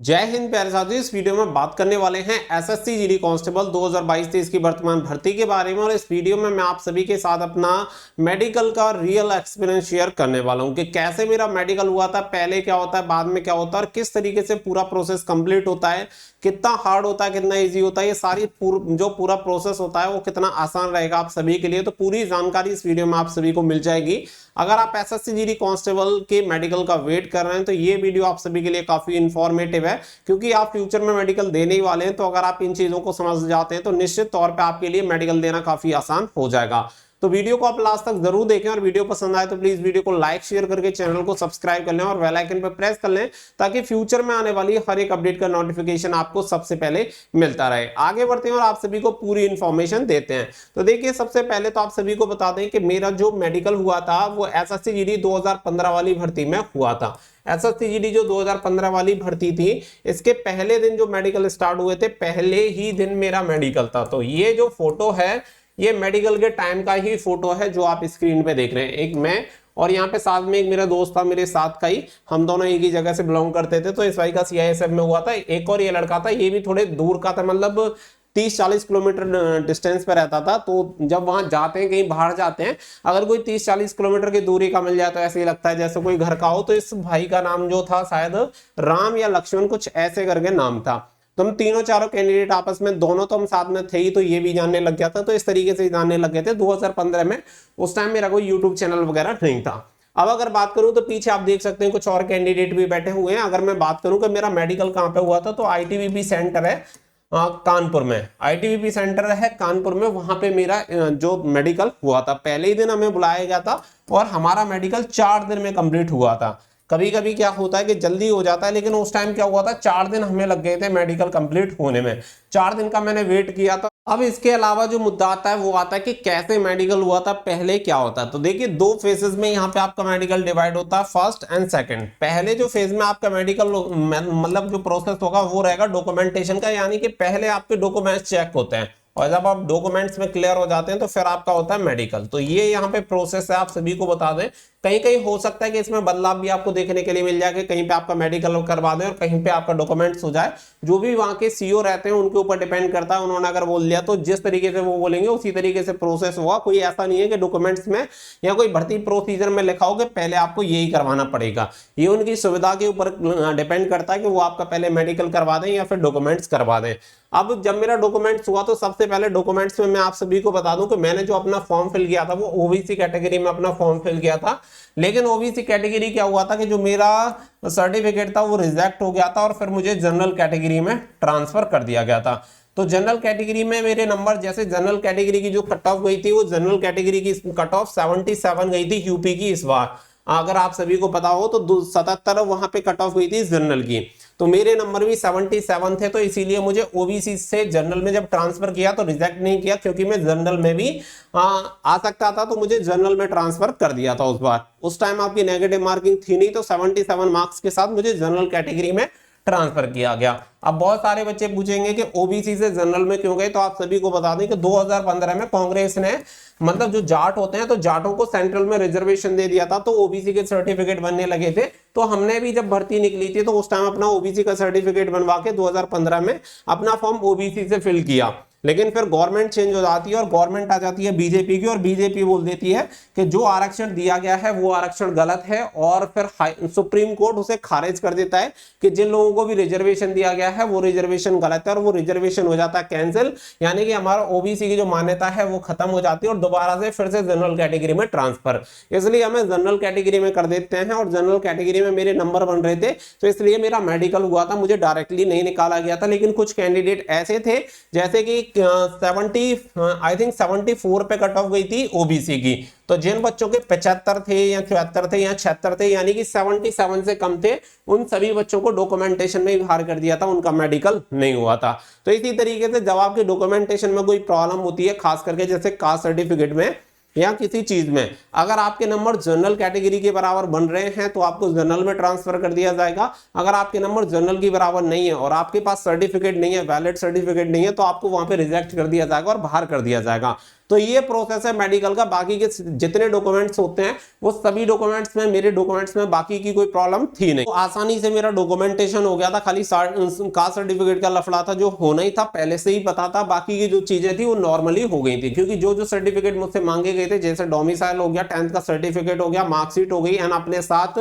जय हिंद प्यारे साथियों। इस वीडियो में बात करने वाले हैं एसएससी जीडी कांस्टेबल 2022-23 की वर्तमान भर्ती के बारे में। और इस वीडियो में मैं आप सभी के साथ अपना मेडिकल का रियल एक्सपीरियंस शेयर करने वाला हूं कि कैसे मेरा मेडिकल हुआ था, पहले क्या होता है, बाद में क्या होता है और किस तरीके से पूरा प्रोसेस कंप्लीट होता है, कितना हार्ड होता है, कितना ईजी होता है, ये सारी जो पूरा प्रोसेस होता है वो कितना आसान रहेगा आप सभी के लिए। तो पूरी जानकारी इस वीडियो में आप सभी को मिल जाएगी। अगर आप एसएससी जीडी कांस्टेबल के मेडिकल का वेट कर रहे हैं तो ये वीडियो आप सभी के लिए काफी इंफॉर्मेटिव है, क्योंकि आप फ्यूचर में मेडिकल देने ही वाले हैं। तो अगर आप इन चीजों को समझ जाते हैं तो निश्चित तौर पे आपके लिए मेडिकल देना काफी आसान हो जाएगा। तो वीडियो को आप लास्ट तक जरूर देखें और वीडियो पसंद आए तो प्लीज वीडियो को लाइक शेयर करके चैनल को सब्सक्राइब कर लें और बेल आइकन पर प्रेस कर लें, ताकि फ्यूचर में आने वाली हर एक अपडेट का नोटिफिकेशन आपको सबसे पहले मिलता रहे। आगे बढ़ते हैं और आप सभी को पूरी इंफॉर्मेशन देते हैं। तो देखिए, सबसे पहले तो आप सभी को बता दें कि मेरा जो मेडिकल हुआ था वो एसएससी जीडी 2015 वाली भर्ती में हुआ था। एसएससी जीडी जो 2015 वाली भर्ती थी, इसके पहले दिन जो मेडिकल स्टार्ट हुए थे, पहले ही दिन मेरा मेडिकल था। तो ये जो फोटो है ये मेडिकल के टाइम का ही फोटो है जो आप स्क्रीन पे देख रहे हैं। एक मैं और यहाँ पे साथ में एक मेरा दोस्त था, मेरे साथ का ही, हम दोनों एक ही जगह से बिलोंग करते थे। तो इस भाई का सीआईएसएफ में हुआ था। एक और ये लड़का था, ये भी थोड़े दूर का था, मतलब 30-40 किलोमीटर डिस्टेंस पे रहता था। तो जब वहां जाते हैं, कहीं बाहर जाते हैं, अगर कोई 30-40 किलोमीटर की दूरी का मिल जाए तो ऐसे ही लगता है जैसे कोई घर का हो। तो इस भाई का नाम जो था शायद राम या लक्ष्मण, कुछ ऐसे करके नाम था। तो हम तीनों चारों कैंडिडेट आपस में, दोनों तो हम साथ में थे ही, तो ये भी जानने लग गया था। तो इस तरीके से जानने लग गए थे 2015 में। उस टाइम मेरा कोई यूट्यूब चैनल वगैरह नहीं था। अब अगर बात करूं तो पीछे आप देख सकते हैं कुछ और कैंडिडेट भी बैठे हुए हैं। अगर मैं बात करूं कि मेरा मेडिकल कहां पे हुआ था, तो आईटीबीपी सेंटर है कानपुर में। आईटीबीपी सेंटर है कानपुर में, वहां पे मेरा जो मेडिकल हुआ था। पहले ही दिन हमें बुलाया गया था और हमारा मेडिकल 4 दिन में कंप्लीट हुआ था। कभी कभी क्या होता है कि जल्दी हो जाता है, लेकिन उस टाइम क्या हुआ था, 4 दिन हमें लग गए थे मेडिकल कंप्लीट होने में। 4 दिन का मैंने वेट किया था। अब इसके अलावा जो मुद्दा आता है वो आता है कि कैसे मेडिकल हुआ था, पहले क्या होता है। तो देखिए, 2 फेजेस में यहाँ पे आपका मेडिकल डिवाइड होता है, फर्स्ट एंड सेकंड। पहले जो फेज में आपका मेडिकल मतलब जो प्रोसेस होगा वो रहेगा डॉक्यूमेंटेशन का, यानी कि पहले आपके डॉक्यूमेंट्स चेक होते हैं और जब आप डॉक्यूमेंट्स में क्लियर हो जाते हैं तो फिर आपका होता है मेडिकल। तो ये यहाँ पे प्रोसेस है, आप सभी को बता दें। कहीं कहीं हो सकता है कि इसमें बदलाव भी आपको देखने के लिए मिल जाए कि कहीं पे आपका मेडिकल करवा दें और कहीं पे आपका डॉक्यूमेंट्स हो जाए। जो भी वहां के सीईओ रहते हैं उनके ऊपर डिपेंड करता है। उन्होंने अगर बोल दिया तो जिस तरीके से वो बोलेंगे उसी तरीके से प्रोसेस होगा। कोई ऐसा नहीं है कि डॉक्यूमेंट्स में या कोई भर्ती प्रोसीजर में लिखा हो कि पहले आपको यही करवाना पड़ेगा। ये उनकी सुविधा के ऊपर डिपेंड करता है कि वो आपका पहले मेडिकल करवा दें या फिर डॉक्यूमेंट्स करवा दें। अब जब मेरा डॉक्यूमेंट्स हुआ तो सबसे पहले डॉक्यूमेंट्स में मैं आप सभी को बता दूं कि मैंने जो अपना फॉर्म फिल किया था वो ओबीसी कैटेगरी में अपना फॉर्म फिल किया था। लेकिन ओबीसी कैटेगरी क्या हुआ था कि जो मेरा सर्टिफिकेट था वो रिजेक्ट हो गया था और फिर मुझे जनरल कैटेगरी में ट्रांसफर कर दिया गया था। तो जनरल कैटेगरी में मेरे नंबर, जैसे जनरल कैटेगरी की जो कट ऑफ गई थी, वो जनरल कैटेगरी की कट ऑफ 77 गई थी यूपी की इस बार। अगर आप सभी को पता हो तो 77 वहां पे कट ऑफ हुई थी जनरल की। तो मेरे नंबर भी 77 थे, तो इसीलिए मुझे ओबीसी से जनरल में जब ट्रांसफर किया तो रिजेक्ट नहीं किया, क्योंकि मैं जनरल में भी आ सकता था। तो मुझे जनरल में ट्रांसफर कर दिया था उस बार। उस टाइम आपकी नेगेटिव मार्किंग थी नहीं, तो 77 मार्क्स के साथ मुझे जनरल कैटेगरी में ट्रांसफर किया गया। अब बहुत सारे बच्चे पूछेंगे कि ओबीसी से जनरल में क्यों गए, तो आप सभी को बता दें कि 2015 में कांग्रेस ने, मतलब जो जाट होते हैं, तो जाटों को सेंट्रल में रिजर्वेशन दे दिया था, तो ओबीसी के सर्टिफिकेट बनने लगे थे। तो हमने भी जब भर्ती निकली थी तो उस टाइम अपना ओबीसी का सर्टिफिकेट बनवा के 2015 में अपना फॉर्म ओबीसी से फिल किया। लेकिन फिर गवर्नमेंट चेंज हो जाती है और गवर्नमेंट आ जाती है बीजेपी की, और बीजेपी बोल देती है कि जो आरक्षण दिया गया है वो आरक्षण गलत है, और फिर सुप्रीम कोर्ट उसे खारिज कर देता है कि जिन लोगों को भी रिजर्वेशन दिया गया है वो रिजर्वेशन गलत है, और वो रिजर्वेशन हो जाता है कैंसिल। यानी कि हमारा ओबीसी की जो मान्यता है वो खत्म हो जाती है और दोबारा से फिर से जनरल कैटेगरी में ट्रांसफर। इसलिए हमें जनरल कैटेगरी में कर देते हैं, और जनरल कैटेगरी में मेरे नंबर बन रहे थे, तो इसलिए मेरा मेडिकल हुआ था। मुझे डायरेक्टली नहीं निकाला गया था। लेकिन कुछ कैंडिडेट ऐसे थे, जैसे कि 74 पे कट ऑफ गई थी ओबीसी की, तो जिन बच्चों के 75 थे या 74 थे या 76 थे, यानी कि 77 से कम थे, उन सभी बच्चों को डॉक्यूमेंटेशन में बाहर कर दिया था, उनका मेडिकल नहीं हुआ था। तो इसी तरीके से जब आपके डॉक्यूमेंटेशन में कोई प्रॉब्लम होती है, खास करके जैसे कास्ट सर्टिफिकेट में या किसी चीज में, अगर आपके नंबर जनरल कैटेगरी के बराबर बन रहे हैं तो आपको जनरल में ट्रांसफर कर दिया जाएगा। अगर आपके नंबर जनरल के बराबर नहीं है और आपके पास सर्टिफिकेट नहीं है, वैलिड सर्टिफिकेट नहीं है, तो आपको वहां पे रिजेक्ट कर दिया जाएगा और बाहर कर दिया जाएगा। तो ये प्रोसेस है मेडिकल का। बाकी के जितने डॉक्यूमेंट्स होते हैं वो सभी डॉक्यूमेंट्स में, मेरे डॉक्यूमेंट्स में बाकी की कोई प्रॉब्लम थी नहीं, तो आसानी से मेरा डॉक्यूमेंटेशन हो गया था। खाली कास्ट सर्टिफिकेट का लफड़ा था जो होना ही था, पहले से ही पता था। बाकी की जो चीजें थी वो नॉर्मली हो गई थी, क्योंकि जो जो सर्टिफिकेट मुझसे मांगे गए थे, जैसे डोमिसाइल हो गया, 10th का सर्टिफिकेट हो गया, मार्कशीट हो गई, एंड अपने साथ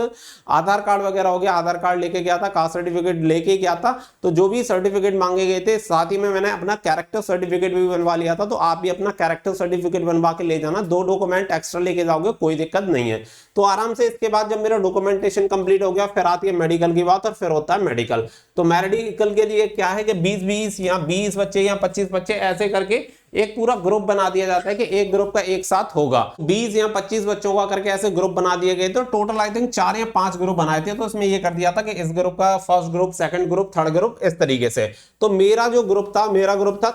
आधार कार्ड वगैरह हो गया, आधार कार्ड लेके गया था, कास्ट सर्टिफिकेट लेके गया था। तो जो भी सर्टिफिकेट मांगे गए थे, साथ ही में मैंने अपना कैरेक्टर सर्टिफिकेट भी बनवा लिया था। तो आप भी अपना कैरेक्टर सर्टिफिकेट बनवा के ले जाना, 2 डॉक्यूमेंट एक्स्ट्रा लेके जाओगे, कोई दिक्कत नहीं है। तो आराम से इसके बाद जब मेरा डॉक्यूमेंटेशन कंप्लीट हो गया, फिर आती है मेडिकल की बात, और फिर होता है मेडिकल। तो मेडिकल के लिए क्या है कि 20-20 या 20 बच्चे या 25 बच्चे ऐसे करके एक पूरा ग्रुप बना दिया जाता है कि एक ग्रुप का एक साथ होगा। 20 या 25 बच्चों का करके ऐसे ग्रुप बना दिए गए। तो टोटल आई थिंक 4 या 5 ग्रुप बनाए थे। तो इसमें ये कर दिया था कि इस ग्रुप का first group, second group, third group, इस तरीके से। तो मेरा जो ग्रुप था, मेरा ग्रुप था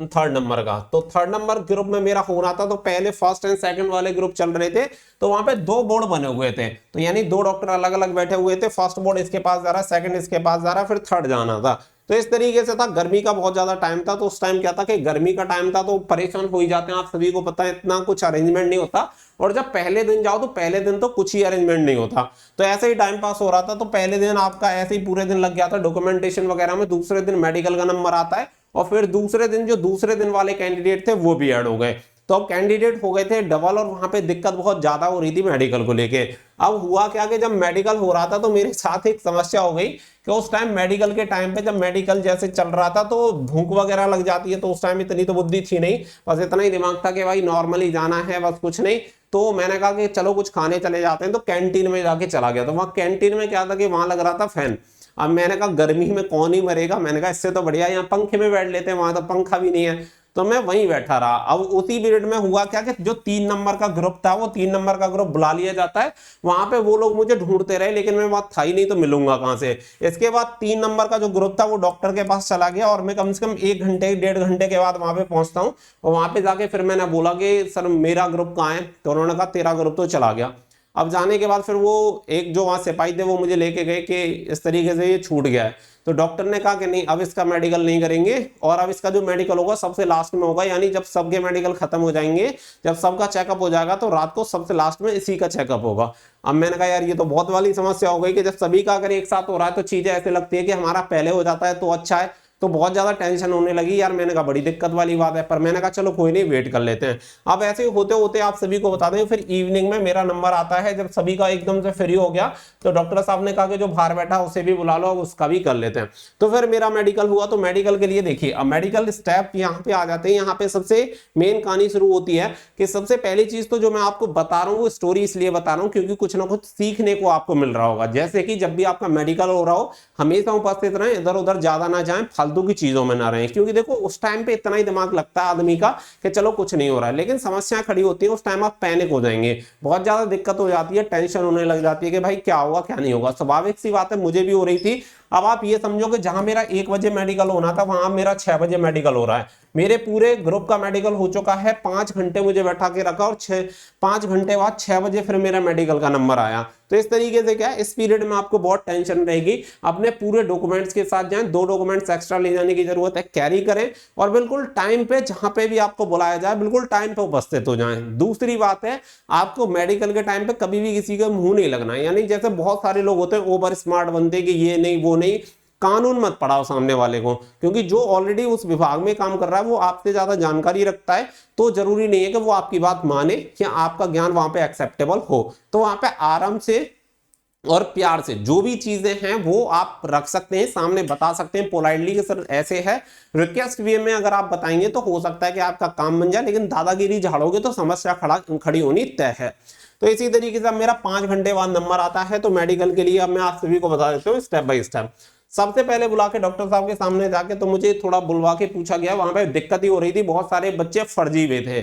थर्ड नंबर का। तो थर्ड नंबर ग्रुप में मेरा हो रहा था। तो पहले फर्स्ट एंड सेकंड वाले ग्रुप चल रहे थे। तो वहां पे 2 बोर्ड बने हुए थे, तो यानी 2 डॉक्टर अलग अलग बैठे हुए थे। फर्स्ट बोर्ड इसके पास जा रहा, सेकंड इसके पास जा रहा, फिर थर्ड जाना था। तो इस तरीके से था। गर्मी का बहुत ज्यादा टाइम था। तो उस टाइम क्या था कि गर्मी का टाइम था, तो परेशान हो ही जाते हैं, आप सभी को पता है, इतना कुछ अरेंजमेंट नहीं होता। और जब पहले दिन जाओ तो पहले दिन तो कुछ ही अरेंजमेंट नहीं होता। तो ऐसे ही टाइम पास हो रहा था। तो पहले दिन आपका ऐसे ही पूरे दिन लग गया था डॉक्यूमेंटेशन वगैरह में। दूसरे दिन मेडिकल का नंबर आता है, और फिर दूसरे दिन जो दूसरे दिन वाले कैंडिडेट थे वो भी ऐड हो गए। तो अब कैंडिडेट हो गए थे डबल, और वहां पे दिक्कत बहुत ज्यादा हो रही थी मेडिकल को लेके। अब हुआ क्या कि जब मेडिकल हो रहा था तो मेरे साथ एक समस्या हो गई कि उस टाइम मेडिकल के टाइम पे, जब मेडिकल जैसे चल रहा था, तो भूख वगैरह लग जाती है। तो उस टाइम इतनी तो बुद्धि थी नहीं, बस इतना ही दिमाग था कि भाई नॉर्मली जाना है, बस कुछ नहीं। तो मैंने कहा कि चलो कुछ खाने चले जाते हैं। तो कैंटीन में जाके चला गया। तो वहां कैंटीन में क्या था कि वहां लग रहा था फैन। अब मैंने कहा गर्मी में कौन ही मरेगा, मैंने कहा इससे तो बढ़िया यहाँ पंखे में बैठ लेते हैं, वहां तो पंखा भी नहीं है। तो मैं वहीं बैठा रहा। अब उसी पीरियड में हुआ क्या कि जो 3 नंबर का ग्रुप था, वो 3 नंबर का ग्रुप बुला लिया जाता है। वहां पे वो लोग मुझे ढूंढते रहे, लेकिन मैं वहां था ही नहीं, तो मिलूंगा कहां से। इसके बाद 3 नंबर का जो ग्रुप था वो डॉक्टर के पास चला गया, और मैं कम से कम 1 घंटे 1.5 घंटे के बाद वहां पे पहुंचता हूँ। और वहां पे जाके फिर मैंने बोला कि सर मेरा ग्रुप कहाँ है। तो उन्होंने कहा तेरा ग्रुप तो चला गया। अब जाने के बाद फिर वो एक जो वहां सिपाही थे वो मुझे लेके गए कि इस तरीके से ये छूट गया है। तो डॉक्टर ने कहा कि नहीं, अब इसका मेडिकल नहीं करेंगे, और अब इसका जो मेडिकल होगा सबसे लास्ट में होगा। यानी जब सबके मेडिकल खत्म हो जाएंगे, जब सबका चेकअप हो जाएगा, तो रात को सबसे लास्ट में इसी का चेकअप होगा। अब मैंने कहा यार ये तो बहुत वाली समस्या हो गई कि जब सभी का अगर एक साथ हो रहा है तो चीजें ऐसे लगती है कि हमारा पहले हो जाता है तो अच्छा है। तो बहुत ज्यादा टेंशन होने लगी यार। मैंने कहा बड़ी दिक्कत वाली बात है, पर मैंने कहा चलो कोई नहीं, वेट कर लेते हैं। अब ऐसे होते होते आप सभी को बता दें, फिर इवनिंग में मेरा नंबर आता है। जब सभी का एकदम से फ्री हो गया, तो डॉक्टर साहब ने कहा कि जो बाहर बैठा उसे भी बुला लो, उसका भी कर लेते हैं। तो फिर मेरा मेडिकल हुआ। तो मेडिकल के लिए देखिए, अब मेडिकल स्टेप यहाँ पे आ जाते हैं। यहाँ पे सबसे मेन कहानी शुरू होती है कि सबसे पहली चीज तो जो मैं आपको बता रहा हूँ, वो स्टोरी इसलिए बता रहा हूँ क्योंकि कुछ ना कुछ सीखने को आपको मिल रहा होगा। जैसे कि जब भी आपका मेडिकल हो रहा हो, हमेशा उपस्थित रहें, इधर उधर ज्यादा ना जाएं, फालतू की चीजों में ना रहें। क्योंकि देखो उस टाइम पे इतना ही दिमाग लगता है आदमी का कि चलो कुछ नहीं हो रहा है, लेकिन समस्या खड़ी होती है, उस टाइम आप पैनिक हो जाएंगे, बहुत ज्यादा दिक्कत हो जाती है, टेंशन होने लग जाती है कि भाई क्या होगा क्या नहीं होगा। स्वाभाविक सी बात है, मुझे भी हो रही थी। अब आप ये समझो कि जहां मेरा 1 बजे मेडिकल होना था, वहां मेरा 6 बजे मेडिकल हो रहा है। मेरे पूरे ग्रुप का मेडिकल हो चुका है, 5 घंटे मुझे बैठा के रखा, और 5 घंटे बाद 6 बजे फिर मेरा मेडिकल का नंबर आया। तो इस तरीके से क्या है, इस पीरियड में आपको बहुत टेंशन रहेगी। अपने पूरे डॉक्यूमेंट्स के साथ जाएं, 2 डॉक्यूमेंट्स एक्स्ट्रा ले जाने की जरूरत है, कैरी करें, और बिल्कुल टाइम पे जहां पे भी आपको बुलाया जाए बिल्कुल टाइम पे उपस्थित हो जाएं। दूसरी बात है, आपको मेडिकल के टाइम पे कभी भी किसी का मुंह नहीं लगना है। यानी जैसे बहुत सारे लोग होते हैं ओवर स्मार्ट बनते कि ये नहीं वो नहीं, कानून मत पढ़ाओ सामने वाले को, क्योंकि जो ऑलरेडी उस विभाग में काम कर रहा है वो आपसे ज्यादा जानकारी रखता है। तो जरूरी नहीं है कि वो आपकी बात माने या आपका ज्ञान वहां पे एक्सेप्टेबल हो। तो वहां पे आराम से और प्यार से जो भी चीजें हैं वो आप रख सकते हैं, सामने बता सकते हैं पोलाइटली कि सर ऐसे है। रिक्वेस्ट वे में अगर आप बताएंगे तो हो सकता है कि आपका काम बन जाए, लेकिन दादागिरी झाड़ोगे तो समस्या खड़ी होनी तय है। तो इसी तरीके से अब मेरा 5 घंटे बाद नंबर आता है। तो मेडिकल के लिए अब मैं आप सभी को बता देता हूँ स्टेप बाय स्टेप। सबसे पहले बुला के डॉक्टर साहब के सामने जाके तो मुझे थोड़ा बुलवा के पूछा गया, वहां पे दिक्कत ही हो रही थी, बहुत सारे बच्चे फर्जी हुए थे।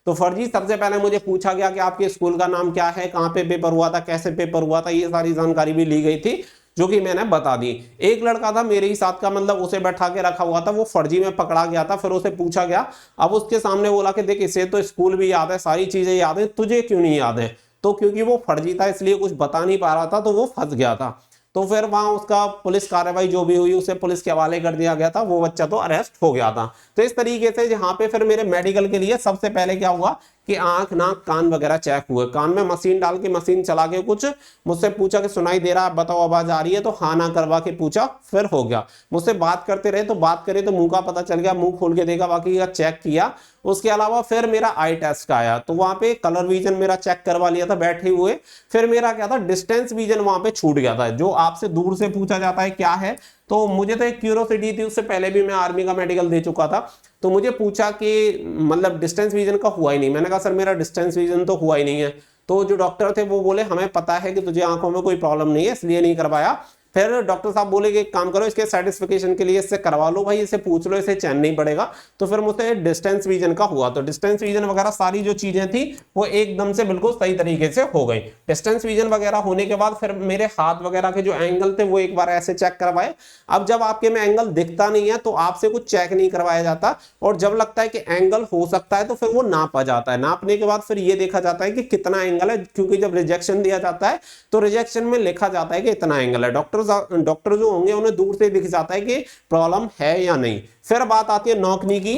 तो फर्जी सबसे पहले मुझे पूछा गया कि आपके स्कूल का नाम क्या है, कहाँ पे पेपर हुआ था, कैसे पेपर हुआ था, ये सारी जानकारी भी ली गई थी, जो कि मैंने बता दी। एक लड़का था मेरे ही साथ का, मतलब उसे बैठा के रखा हुआ था, वो फर्जी में पकड़ा गया था। फिर उसे पूछा गया, अब उसके सामने बोला कि देख इसे तो स्कूल भी याद है, सारी चीजें याद है, तुझे क्यों नहीं याद है। तो क्योंकि वो फर्जी था इसलिए कुछ बता नहीं पा रहा था, तो वो फंस गया था। तो फिर वहां उसका पुलिस कार्रवाई जो भी हुई उसे पुलिस के हवाले कर दिया गया था, वो बच्चा तो अरेस्ट हो गया था। तो इस तरीके से यहाँ पे फिर मेरे मेडिकल के लिए सबसे पहले क्या हुआ कि आंख नाक कान वगैरह चेक हुए, कान में मशीन डाल के मशीन चला के कुछ मुझसे पूछा कि सुनाई दे रहा है, बताओ आवाज आ रही है, तो हाँ ना करवा के पूछा, फिर हो गया। मुझसे बात करते रहे तो बात करे तो मुंह का पता चल गया, मुंह खोल के देखा, बाकी का चेक किया। उसके अलावा फिर मेरा आई टेस्ट का आया, तो वहां पे कलर विजन मेरा चेक करवा लिया था बैठे हुए। फिर मेरा क्या था, डिस्टेंस विजन वहां पे छूट गया था, जो आपसे दूर से पूछा जाता है क्या है। तो मुझे तो एक क्यूरियोसिटी थी, उससे पहले भी मैं आर्मी का मेडिकल दे चुका था, तो मुझे पूछा कि मतलब डिस्टेंस विजन का हुआ ही नहीं। मैंने कहा सर मेरा डिस्टेंस विजन तो हुआ ही नहीं है। तो जो डॉक्टर थे वो बोले हमें पता है कि तुझे आंखों में कोई प्रॉब्लम नहीं है इसलिए नहीं करवाया। फिर डॉक्टर साहब बोले कि एक काम करो, इसके सेटिस्फिकेशन के लिए इससे करवा लो भाई, इसे पूछ लो, इसे चैन नहीं पड़ेगा। तो फिर मुझसे डिस्टेंस विजन का हुआ, तो डिस्टेंस विजन वगैरह सारी जो चीजें थी वो एकदम से बिल्कुल सही तरीके से हो गई। डिस्टेंस विजन वगैरह होने के बाद फिर मेरे हाथ वगैरह के जो एंगल थे वो एक बार ऐसे चेक करवाए। अब जब आपके में एंगल दिखता नहीं है तो आपसे कुछ चेक नहीं करवाया जाता, और जब लगता है कि एंगल हो सकता है तो फिर वो नापा जाता है। नापने के बाद फिर ये देखा जाता है कि कितना एंगल है, क्योंकि जब रिजेक्शन दिया जाता है तो रिजेक्शन में लिखा जाता है कि इतना एंगल है। डॉक्टर जो होंगे उन्हें दूर से दिख जाता है कि प्रॉब्लम है या नहीं। फिर बात आती है नौकनी की,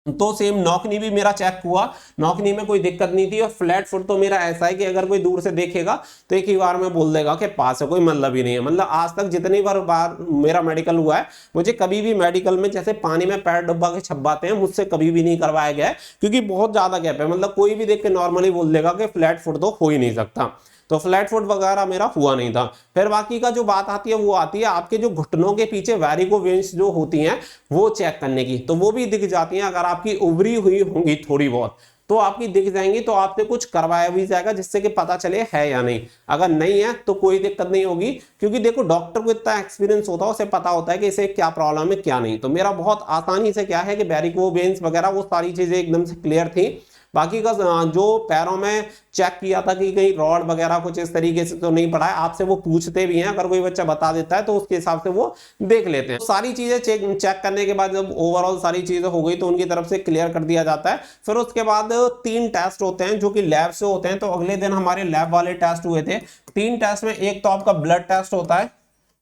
तो सेम नौकनी भी मेरा चेक हुआ, नौकनी में कोई दिक्कत नहीं थी। और फ्लैट फुट तो मेरा ऐसा है कि अगर कोई दूर से देखेगा तो एक ही बार में बोल देगा कि पास है, कोई मतलब ही नहीं है। मतलब आज तक जितनी बार मेरा मेडिकल हुआ है, मुझे कभी भी मेडिकल में जैसे पानी में पैर डुबा के छपाते हैं, मुझसे कभी भी नहीं करवाया गया है, क्योंकि बहुत ज्यादा गैप है। मतलब कोई भी देख के नॉर्मली बोल देगा कि फ्लैट फुट तो हो ही नहीं सकता, तो फ्लैट फुट वगैरह मेरा हुआ नहीं था। फिर बाकी का जो बात आती है वो आती है आपके जो घुटनों के पीछे वैरिको वेन्स जो होती हैं वो चेक करने की, तो वो भी दिख जाती हैं। अगर आपकी उभरी हुई होंगी थोड़ी बहुत तो आपकी दिख जाएंगी, तो आपसे कुछ करवाया भी जाएगा जिससे कि पता चले है या नहीं। अगर नहीं है तो कोई दिक्कत नहीं होगी, क्योंकि देखो डॉक्टर को इतना एक्सपीरियंस होता है, उसे पता होता है कि इसे क्या प्रॉब्लम है क्या नहीं। तो मेरा बहुत आसानी से क्या है कि वैरिको वेन्स वगैरह वो सारी चीजें एकदम से क्लियर थी। बाकी का जो पैरों में चेक किया था कि कहीं रॉड वगैरह कुछ इस तरीके से तो नहीं पड़ा है, आपसे वो पूछते भी हैं, अगर कोई बच्चा बता देता है तो उसके हिसाब से वो देख लेते हैं। तो सारी चीजें चेक करने के बाद जब ओवरऑल सारी चीजें हो गई तो उनकी तरफ से क्लियर कर दिया जाता है। फिर उसके बाद 3 टेस्ट होते हैं जो कि लैब से होते हैं, तो अगले दिन हमारे लैब वाले टेस्ट हुए थे। 3 टेस्ट में एक तो आपका ब्लड टेस्ट होता है,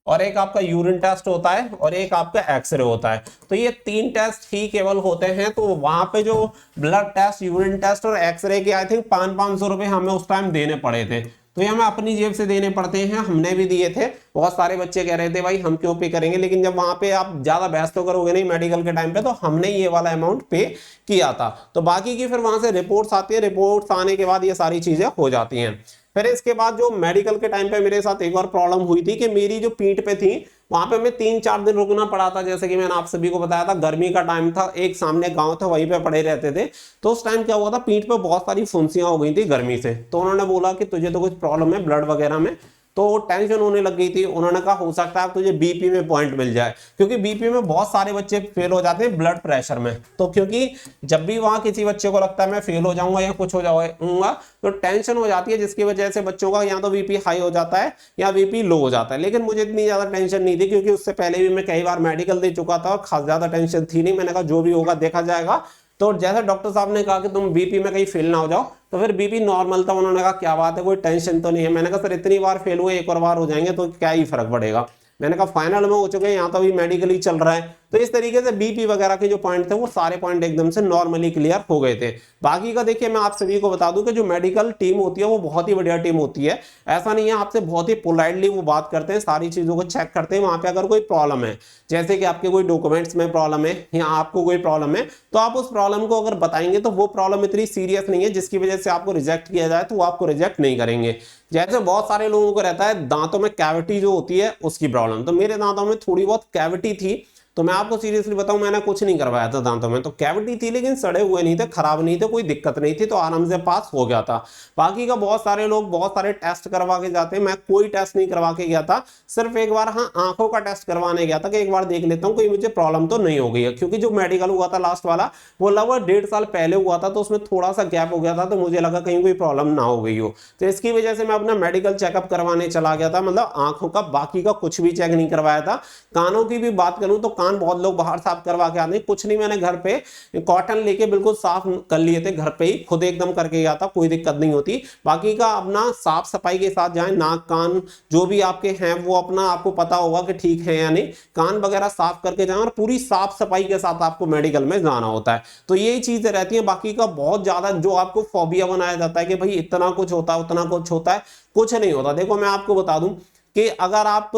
और एक आपका यूरिन टेस्ट होता है, और एक आपका एक्सरे होता है। तो ये 3 टेस्ट ही केवल होते हैं। तो वहां पे जो ब्लड टेस्ट, यूरिन टेस्ट और एक्सरे के आई थिंक 500-500 रुपए हमें उस टाइम देने पड़े थे। तो ये हमें अपनी जेब से देने पड़ते हैं, हमने भी दिए थे। बहुत सारे बच्चे कह रहे थे भाई हम क्यों पे करेंगे, लेकिन जब वहां पे आप ज्यादा बहस तो करोगे नहीं मेडिकल के टाइम पे, तो हमने ये वाला अमाउंट पे किया था। तो बाकी की फिर वहां से रिपोर्ट्स आती है, रिपोर्ट्स आने के बाद ये सारी चीजें हो जाती हैं। फिर इसके बाद जो मेडिकल के टाइम पे मेरे साथ एक और प्रॉब्लम हुई थी कि मेरी जो पीठ पे थी वहां पे हमें 3-4 दिन रुकना पड़ा था। जैसे कि मैंने आप सभी को बताया था, गर्मी का टाइम था, एक सामने गांव था, वहीं पे पड़े रहते थे। तो उस टाइम क्या हुआ था, पीठ पे बहुत सारी फुंसियां हो गई थी गर्मी से। तो उन्होंने बोला कि तुझे तो कुछ प्रॉब्लम है ब्लड वगैरह में, तो टेंशन होने लग गई थी। उन्होंने कहा हो सकता है तुझे बीपी में पॉइंट मिल जाए, क्योंकि बीपी में बहुत सारे बच्चे फेल हो जाते हैं ब्लड प्रेशर में। तो क्योंकि जब भी वहां किसी बच्चे को लगता है मैं फेल हो जाऊंगा या कुछ हो जाऊंगा, तो टेंशन हो जाती है, जिसकी वजह से बच्चों का या तो बीपी हाई हो जाता है या बीपी लो हो जाता है। लेकिन मुझे इतनी ज्यादा टेंशन नहीं थी, क्योंकि उससे पहले भी मैं कई बार मेडिकल दे चुका था और खास ज्यादा टेंशन थी नहीं। मैंने कहा जो भी होगा देखा जाएगा। तो जैसे डॉक्टर साहब ने कहा कि तुम बीपी में कहीं फेल ना हो जाओ, तो फिर बीपी नॉर्मल था। उन्होंने कहा क्या बात है, कोई टेंशन तो नहीं है। मैंने कहा सर इतनी बार फेल हुए, एक और बार हो जाएंगे तो क्या ही फर्क पड़ेगा। मैंने कहा फाइनल में हो चुके हैं, यहाँ तो अभी मेडिकली चल रहा है। तो इस तरीके से बीपी वगैरह के जो पॉइंट थे वो सारे पॉइंट एकदम से नॉर्मली क्लियर हो गए थे। बाकी का देखिए मैं आप सभी को बता दूं कि जो मेडिकल टीम होती है वो बहुत ही बढ़िया टीम होती है। ऐसा नहीं है, आपसे बहुत ही पोलाइटली वो बात करते हैं, सारी चीजों को चेक करते हैं। वहां पे अगर कोई प्रॉब्लम है, जैसे कि आपके कोई डॉक्यूमेंट्स में प्रॉब्लम है या आपको कोई प्रॉब्लम है, तो आप उस प्रॉब्लम को अगर बताएंगे तो वो प्रॉब्लम इतनी सीरियस नहीं है जिसकी वजह से आपको रिजेक्ट किया जाए, तो वो आपको रिजेक्ट नहीं करेंगे। जैसे बहुत सारे लोगों को रहता है दांतों में कैविटी जो होती है उसकी प्रॉब्लम, तो मेरे दांतों में थोड़ी बहुत कैविटी थी। तो मैं आपको सीरियसली बताऊं, मैंने कुछ नहीं करवाया था दांतों में, तो कैविटी थी लेकिन सड़े हुए नहीं थे, खराब नहीं थे, कोई दिक्कत नहीं थी, तो आराम से पास हो गया था। बाकी का बहुत सारे लोग बहुत सारे टेस्ट करवा के जाते हैं, मैं कोई टेस्ट नहीं करवा के गया था। सिर्फ एक बार हाँ आंखों का टेस्ट करवाने गया था कि एक बार देख लेता हूँ कोई मुझे प्रॉब्लम तो नहीं हो गई है, क्योंकि जो मेडिकल हुआ था लास्ट वाला वो लगभग 1.5 साल पहले हुआ था, तो उसमें थोड़ा सा गैप हो गया था, तो मुझे लगा कहीं कोई प्रॉब्लम ना हो गई हो। तो इसकी वजह से मैं अपना मेडिकल चेकअप करवाने चला गया था। मतलब आंखों का, बाकी का कुछ भी चेक नहीं करवाया था। कानों की भी बात करूं तो कान बहुत लोग बाहर साफ करवा के आते हैं, कुछ नहीं, मैंने घर पे कॉटन लेके बिल्कुल साफ कर लिए थे, घर पे ही खुद एकदम करके गया था, कोई दिक्कत नहीं होती। बाकी का अपना साफ सफाई के साथ जाएं, नाक कान जो भी आपके हैं वो अपना आपको पता होगा कि ठीक है या नहीं, कान वगैरह साफ करके जाएं और पूरी साफ सफाई के साथ आपको मेडिकल में जाना होता है। तो यही चीजें रहती हैं। बाकी का बहुत ज्यादा जो आपको फोबिया बनाया जाता है कि भाई इतना कुछ होता है उतना कुछ होता है, कुछ नहीं होता। देखो मैं आपको बता दूं कि अगर आप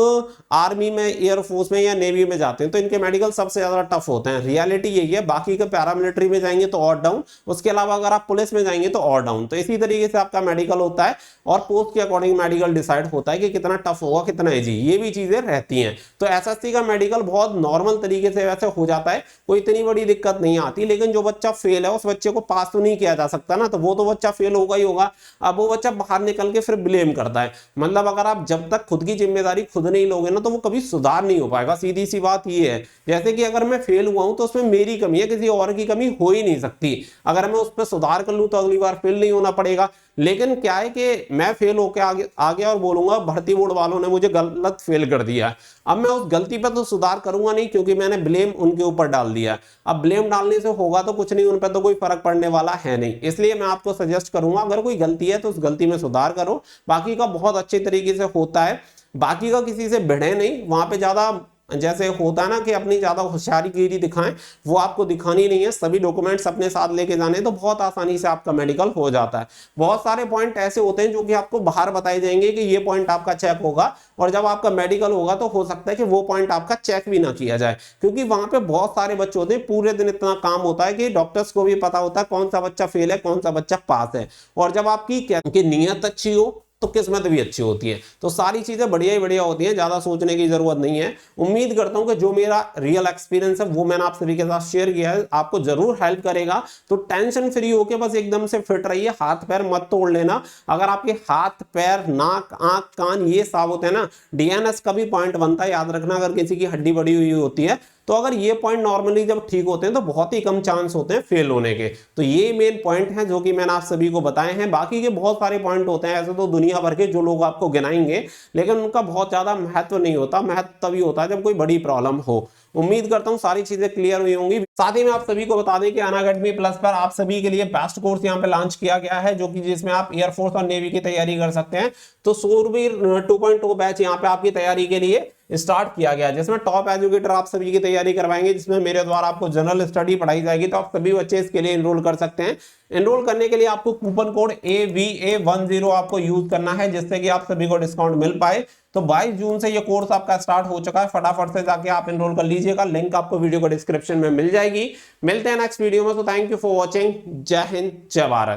आर्मी में, एयरफोर्स में या नेवी में जाते हैं तो इनके मेडिकल सबसे ज्यादा टफ होते हैं, रियलिटी यही है। बाकी के पैरामिलिट्री में जाएंगे तो और डाउन, उसके अलावा अगर आप पुलिस में जाएंगे तो और डाउन। तो इसी तरीके से आपका मेडिकल होता है और पोस्ट के अकॉर्डिंग मेडिकल डिसाइड होता है कि कितना टफ होगा, कितना इजी, ये भी चीजें रहती हैं। तो एसएससी का मेडिकल बहुत नॉर्मल तरीके से वैसे हो जाता है, कोई इतनी बड़ी दिक्कत नहीं आती। लेकिन जो बच्चा फेल है उस बच्चे को पास तो नहीं किया जा सकता ना, तो वो तो बच्चा फेल होगा ही होगा। अब वो बच्चा बाहर निकल के फिर ब्लेम करता है, मतलब अगर आप जब तक खुद की जिम्मेदारी खुद नहीं लोगे ना तो वो कभी सुधार नहीं हो पाएगा। सीधी सी बात ये है, जैसे कि अगर मैं फेल हुआ हूं तो उसमें मेरी कमी है, किसी और की कमी हो ही नहीं सकती। अगर मैं उस पर सुधार कर लूं तो अगली बार फेल नहीं होना पड़ेगा। लेकिन क्या है कि मैं फेल होकर आ गया और बोलूंगा भर्ती बोर्ड वालों ने मुझे गलत फेल कर दिया। अब मैं उस गलती पर तो सुधार करूंगा नहीं, क्योंकि मैंने ब्लेम उनके ऊपर डाल दिया। अब ब्लेम डालने से होगा तो कुछ नहीं, उन पर तो कोई फर्क पड़ने वाला है नहीं। इसलिए मैं आपको सजेस्ट करूंगा अगर कोई गलती है तो उस गलती में सुधार करो। बाकी का बहुत अच्छे तरीके से होता है, बाकी का किसी से भिड़े नहीं। वहां पे ज्यादा जैसे होता है ना कि अपनी ज्यादा होशियारीगिरी दिखाएं, वो आपको दिखानी नहीं है। सभी डॉक्यूमेंट्स अपने साथ लेके जाने तो बहुत आसानी से आपका मेडिकल हो जाता है। बहुत सारे पॉइंट ऐसे होते हैं जो कि आपको बाहर बताए जाएंगे कि ये पॉइंट आपका चेक होगा, और जब आपका मेडिकल होगा तो हो सकता है कि वो पॉइंट आपका चेक भी ना किया जाए, क्योंकि वहां पे बहुत सारे बच्चे होते हैं। पूरे दिन इतना काम होता है कि डॉक्टर्स को भी पता होता है कौन सा बच्चा फेल है, कौन सा बच्चा पास है। और जब आपकी नीयत अच्छी हो तो किस्मत भी अच्छी होती है। तो सारी चीजें बढ़िया ही बढ़िया होती हैं, ज्यादा सोचने की जरूरत नहीं है। उम्मीद करता हूं कि जो मेरा रियल एक्सपीरियंस है वो मैंने आप सभी के साथ शेयर किया है, आपको जरूर हेल्प करेगा। तो टेंशन फ्री होके बस एकदम से फिट रहिए, हाथ पैर मत तोड़ लेना। अगर आपके हाथ पैर नाक आंख कान ये साबुत है ना, डीएनएस का भी पॉइंट बनता है, याद रखना। अगर किसी की हड्डी बड़ी हुई होती है तो अगर ये पॉइंट नॉर्मली जब ठीक होते हैं तो बहुत ही कम चांस होते हैं फेल होने के। तो ये मेन पॉइंट है जो कि मैंने आप सभी को बताए हैं। बाकी के बहुत सारे पॉइंट होते हैं ऐसे तो दुनिया भर के, जो लोग आपको गिनाएंगे, लेकिन उनका बहुत ज्यादा महत्व नहीं होता। महत्व तभी होता है जब कोई बड़ी प्रॉब्लम हो। उम्मीद करता हूं सारी चीजें क्लियर हुई होंगी। साथ ही में आप सभी को बता दें कि अनअकैडमी प्लस पर आप सभी के लिए बेस्ट कोर्स यहां पे लॉन्च किया गया है, जो कि जिसमें आप एयरफोर्स और नेवी की तैयारी कर सकते हैं। तो सूरवीर 2.0 बैच यहां पे आपकी तैयारी के लिए स्टार्ट किया गया, जिसमें टॉप एजुकेटर आप सभी की तैयारी करवाएंगे, जिसमें मेरे द्वारा आपको जनरल स्टडी पढ़ाई जाएगी। तो आप सभी बच्चे इसके लिए एनरोल कर सकते हैं। एनरोल करने के लिए आपको कूपन कोड AVA10 आपको यूज करना है, जिससे कि आप सभी को डिस्काउंट मिल पाए। तो 22 जून से ये कोर्स आपका स्टार्ट हो चुका है, फटाफट से जाके आप एनरोल कर लीजिएगा। लिंक आपको वीडियो को डिस्क्रिप्शन में मिल जाएगी। मिलते हैं नेक्स्ट वीडियो में। तो थैंक यू फॉर वॉचिंग। जय हिंद, जय भारत।